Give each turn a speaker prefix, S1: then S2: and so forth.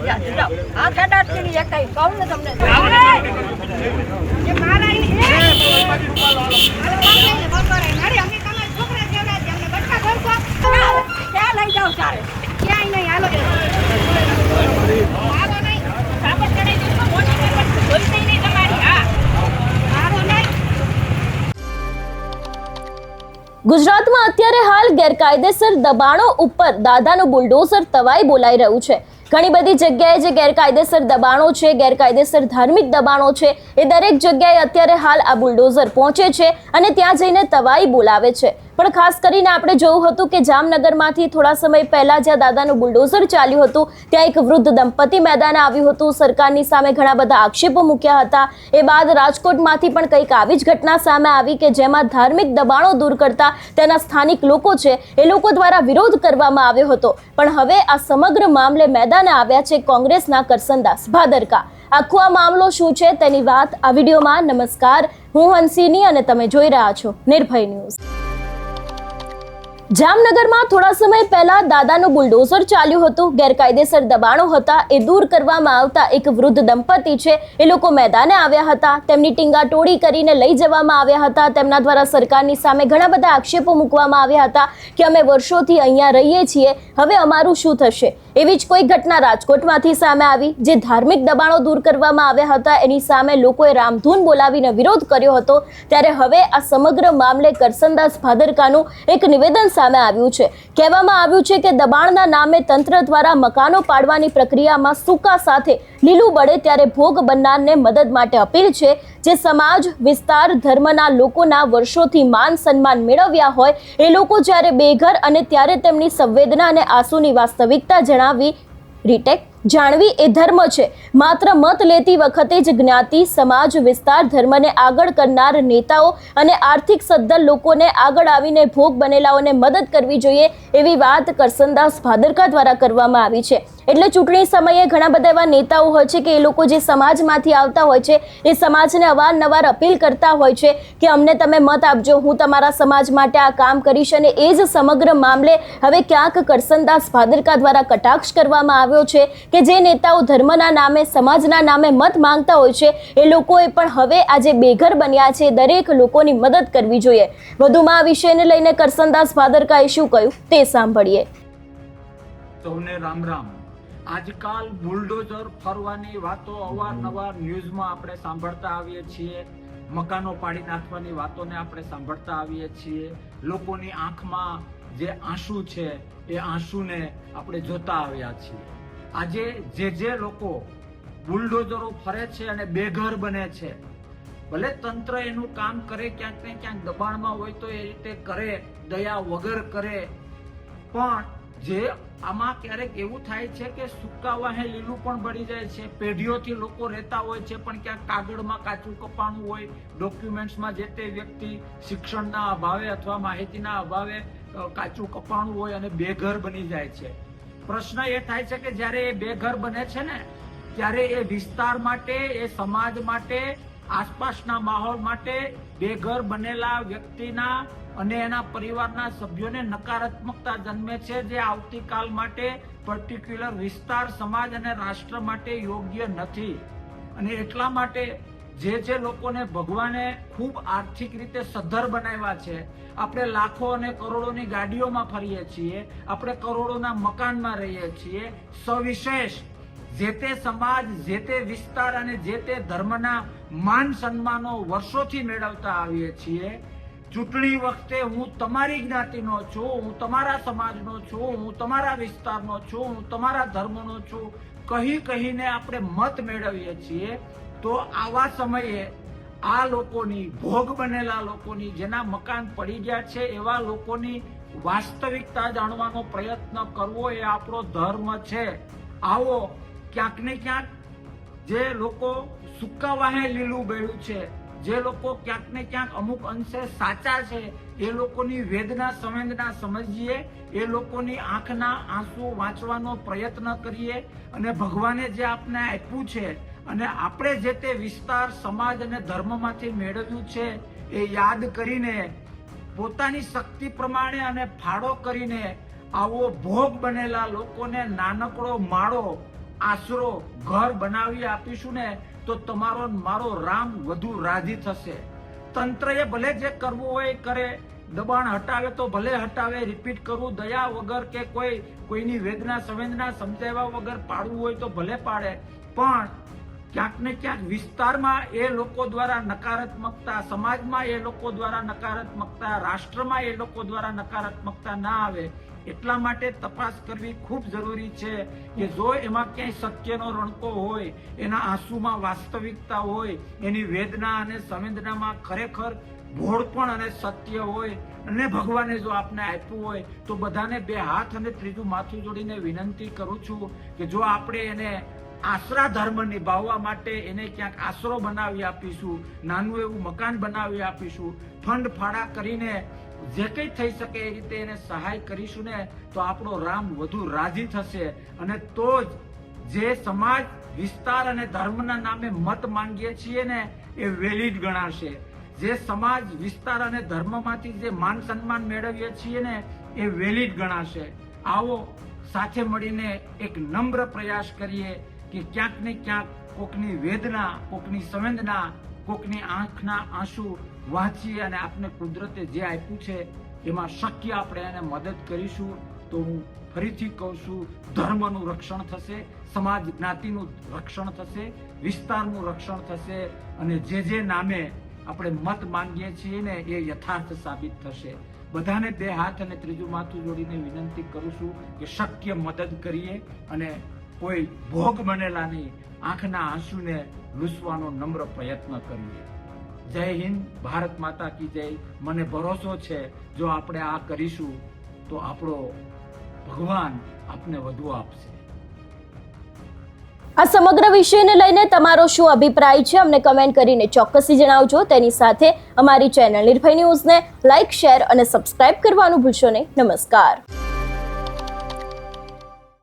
S1: આ ખેડાટની એક કઈ કહું ને તમને ક્યાં લઈ જાવ તારે ક્યાંય નહીં હાલો
S2: ગુજરાતમાં અત્યારે હાલ ગેરકાયદેસર દબાણો ઉપર દાદાનું બુલડોઝર તવાઈ બોલાઈ રહ્યું છે। ઘણી બધી જગ્યાએ જે ગેરકાયદેસર દબાણો છે, ગેરકાયદેસર ધાર્મિક દબાણો છે, એ દરેક જગ્યાએ અત્યારે હાલ આ બુલડોઝર પહોંચે છે અને ત્યાં જઈને તવાઈ બોલાવે છે। પણ ખાસ કરીને આપણે જોયું હતું કે જામનગરમાંથી થોડા સમય પહેલા જ્યાં દાદાનું બુલડોઝર ચાલ્યું હતું ત્યાં એક વૃદ્ધ દંપતી મેદાને આવ્યું હતું, સરકારની સામે ઘણા બધા આક્ષેપો મૂક્યા હતા। એ બાદ રાજકોટમાંથી પણ કંઈક આવી જ ઘટના સામે આવી કે જેમાં ધાર્મિક દબાણો દૂર કરતા તેના સ્થાનિક લોકો છે એ લોકો દ્વારા વિરોધ કરવામાં આવ્યો હતો। પણ હવે આ સમગ્ર મામલે મેદાને આવ્યા છે કોંગ્રેસના કરસનદાસ ભાદરકા। આખો આ મામલો શું છે તેની વાત આ વિડીયોમાં। નમસ્કાર, હું હંસિની અને તમે જોઈ રહ્યા છો નિર્ભય ન્યૂઝ। જામનગરમાં થોડા સમય પહેલા દાદાનું બુલડોઝર ચાલ્યું હતું, ગેરકાયદેસર દબાણો હતા એ દૂર કરવામાં આવતા એક વૃદ્ધ દંપતી છે એ લોકો મેદાને આવ્યા હતા, તેમની ટીંગાટોળી કરીને લઈ જવામાં આવ્યા હતા। તેમના દ્વારા સરકારની સામે ઘણા બધા આક્ષેપો મૂકવામાં આવ્યા હતા કે અમે વર્ષોથી અહીંયા રહીએ છીએ, હવે અમારું શું થશે। એવી જ કોઈ ઘટના રાજકોટમાંથી સામે આવી જે ધાર્મિક દબાણો દૂર કરવામાં આવ્યા હતા, એની સામે લોકોએ રામધૂન બોલાવીને વિરોધ કર્યો હતો। ત્યારે હવે આ સમગ્ર મામલે કરસનદાસ ભાદરકાનું એક નિવેદન સામે આવ્યું છે। કહેવામાં આવ્યું છે કે દબાણના નામે તંત્ર દ્વારા મકાનો પાડવાની પ્રક્રિયામાં સૂકા સાથે લીલું બળે ત્યારે ભોગ બનનારને મદદ માટે અપીલ છે। જે સમાજ, વિસ્તાર, ધર્મના લોકોના વર્ષોથી માન સન્માન મેળવ્યા હોય એ લોકો જ્યારે બેઘર અને ત્યારે તેમની સંવેદના અને આંસુની વાસ્તવિકતા જણાવી રીટેક જાણવી એ ધર્મ છે। માત્ર મત લેતી વખતે જ જ્ઞાતિ, સમાજ, વિસ્તાર, ધર્મને આગળ કરનાર નેતાઓ અને આર્થિક સદ્ધર લોકોને આગળ આવીને ભોગ બનેલાઓને મદદ કરવી જોઈએ એવી વાત કરસનદાસ ભાદરકા દ્વારા કરવામાં આવી છે। એટલે ચૂંટણી સમયે ઘણા બધા એવા નેતાઓ હોય છે કે એ લોકો જે સમાજમાંથી આવતા હોય છે એ સમાજને અવારનવાર અપીલ કરતા હોય છે કે અમને તમે મત આપજો, હું તમારા સમાજ માટે આ કામ કરીશ। અને એ જ સમગ્ર મામલે હવે ક્યાંક કરસનદાસ ભાદરકા દ્વારા કટાક્ષ કરવામાં આવ્યો છે કે જે નેતાઓ ધર્મના નામે, સમાજના નામે મત માંગતા હોય છે એ લોકોએ પણ હવે આજે બેઘર બન્યા છે, દરેક લોકોની મદદ કરવી જોઈએ। વધુમાં આ વિષયને લઈને કરસનદાસ ભાદરકાએ શું કહ્યું તે સાંભળીએ।
S3: સૌને રામ રામ। આજકાલ બુલડોઝર ફરવાની વાતો અવારનવાર ન્યૂઝમાં આપણે સાંભળતા આવીએ છીએ, મકાનો પાડી નાખવાની વાતોને આપણે સાંભળતા આવીએ છીએ, લોકોની આંખમાં જે આંસુ છે એ આંસુને આપણે જોતા આવ્યા છીએ। આજે જે લોકો બુલડોઝરો ફરે છે અને બેઘર બને છે, ભલે તંત્ર એનું કામ કરે, ક્યાંક ને ક્યાંક દબાણમાં હોય તો એ રીતે કરે, દયા વગર કરે, પણ જે આમાં ક્યારેક એવું થાય છે કે સૂકા વાહે લીલું પણ બળી જાય છે। પેઢીઓથી લોકો રહેતા હોય છે પણ ક્યાંક કાગળમાં કાચું કપાણું હોય, ડોક્યુમેન્ટ્સમાં જે તે વ્યક્તિ શિક્ષણના અભાવે અથવા માહિતીના અભાવે કાચું કપાણું હોય અને બેઘર બની જાય છે। પ્રશ્ન એ થાય છે કે જ્યારે એ બેઘર બને છે ને ત્યારે એ વિસ્તાર માટે, એ સમાજ માટે, આસપાસના માહોલ માટે બેઘર બનેલા વ્યક્તિના અને એના પરિવારના સભ્યોને નકારાત્મકતા જન્મે છે, જે આવતીકાલ માટે પર્ટિક્યુલર વિસ્તાર, સમાજ અને રાષ્ટ્ર માટે યોગ્ય નથી। અને એટલા માટે જે લોકોને ભગવાને ખૂબ આર્થિક રીતે સદ્ધર બનાવ્યા છે, આપણે લાખો અને કરોડોની ગાડીઓમાં ફરીએ છીએ, આપણે કરોડોના મકાનમાં રહીએ છીએ, સવિશેષ જે તે સમાજ, જે તે વિસ્તાર અને જે તે ધર્મના માન સન્માનો વર્ષોથી મેળવતા આવીએ છીએ। ચૂંટણી વખતે હું તમારી જ્ઞાતિનો છું, હું તમારા સમાજનો છું, હું તમારા વિસ્તારનો છું, હું તમારા ધર્મનો છું કહીને આપણે મત મેળવીએ છીએ। તો આવા સમયે આ લોકોની, ભોગ બનેલા લોકોની, જેના મકાન પડી ગયા છે એવા લોકોની વાસ્તવિકતા જાણવાનો પ્રયત્ન કરવો એ આપણો ધર્મ છે। આવો ક્યાંક ને ક્યાંક જે લોકો સૂકા વાહે લીલું બેડ્યું છે, જે લોકો ક્યાંક ને ક્યાંક અમુક અંશે સાચા છે, એ લોકોની વેદના સંવેદના સમજીએ, એ લોકોની આંખના આંસુ વાંચવાનો પ્રયત્ન કરીએ અને ભગવાને જે આપને આપ્યું છે અને આપણે જે તે વિસ્તાર, સમાજ અને ધર્મમાંથી મેળવ્યું છે એ યાદ કરીને પોતાની શક્તિ પ્રમાણે અને ફાળો કરીને આવો ભોગ બનેલા લોકોને નાનકડો માળો આશરો ઘર બનાવી આપીશું ને તો તમારો ને મારો રામ વધુ રાજી થશે. તંત્રએ ભલે જે કરવું હોય કરે, દબાણ હટાવે તો ભલે હટાવે, રિપીટ કરવું દયા વગર કે કોઈની વેદના સંવેદના સમજાવ્યા વગર પાડવું હોય તો ભલે પાડે, પણ ક્યાંક ને ક્યાંક વિસ્તારમાં એ લોકો દ્વારા નકારાત્મકતા, સમાજમાં એ લોકો દ્વારા નકારાત્મકતા, રાષ્ટ્રમાં એ લોકો દ્વારા નકારાત્મકતા ના આવે એટલા માટે તપાસ કરવી ખૂબ જરૂરી છે કે જો એમાં ક્યાંય સત્યનો રણકો હોય, એના આંસુમાં વાસ્તવિકતા હોય, એની વેદના અને સંવેદનામાં ખરેખર ભોળપણ અને સત્ય હોય અને ભગવાને જો આપને આપ્યું હોય તો બધાને બે હાથ અને ત્રીજું માથું જોડીને વિનંતી કરું છું કે જો આપણે એને આશરા ધર્મ નિભાવવા માટે એને ક્યાંક આશરો બનાવી આપીશું, નાનું એવું મકાન બનાવી આપીશું, ફંડ ફાળા કરીને જે કંઈ થઈ શકે એ રીતે એને સહાય કરીશું ને તો આપણો રામ વધુ રાજી થશે. અને તો જ જે સમાજ, વિસ્તાર અને ધર્મના નામે મત માંગીએ છીએ ને એ વેલિડ ગણાશે. જે સમાજ, વિસ્તાર અને ધર્મમાંથી જે માન સન્માન મેળવીએ છીએ ને એ વેલિડ ગણાશે. આવો સાથે મળીને એક નમ્ર પ્રયાસ કરીએ કે ક્યાંક ને ક્યાંક કોકની વેદના, કોકની સંવેદના, કોકની આંખના આંસુ વાંચીએ અને આપને કુદરતે જે આપ્યું છે એમાં શક્ય આપણે એને મદદ કરીશું તો હું ફરીથી કહું છું, ધર્મનું રક્ષણ થશે, સમાજ જ્ઞાતિનું રક્ષણ થશે, વિસ્તારનું રક્ષણ થશે અને જે નામે આપણે મત માંગીએ છીએ ને એ યથાર્થ સાબિત થશે. બધાને બે હાથ અને ત્રીજું માથું જોડીને વિનંતી કરું છું કે શક્ય મદદ કરીએ અને કોઈ ભોગ બનેલાની આંખના આંસુને લૂસવાનો નમ્ર પ્રયત્ન કરીએ. જય હિન્દ, ભારત માતા કી જય. મને ભરોસો છે જો આપણે આ કરીશું તો આપણો ભગવાન આપને વધુ આપશે.
S2: આ સમગ્ર વિષયને લઈને તમારો શું અભિપ્રાય છે અમને કમેન્ટ કરીને ચોક્કસથી જણાવજો. તેની સાથે અમારી ચેનલ નિર્ભય ન્યૂઝને લાઇક, શેર અને સબસ્ક્રાઇબ કરવાનું ભૂલશો નહીં. નમસ્કાર.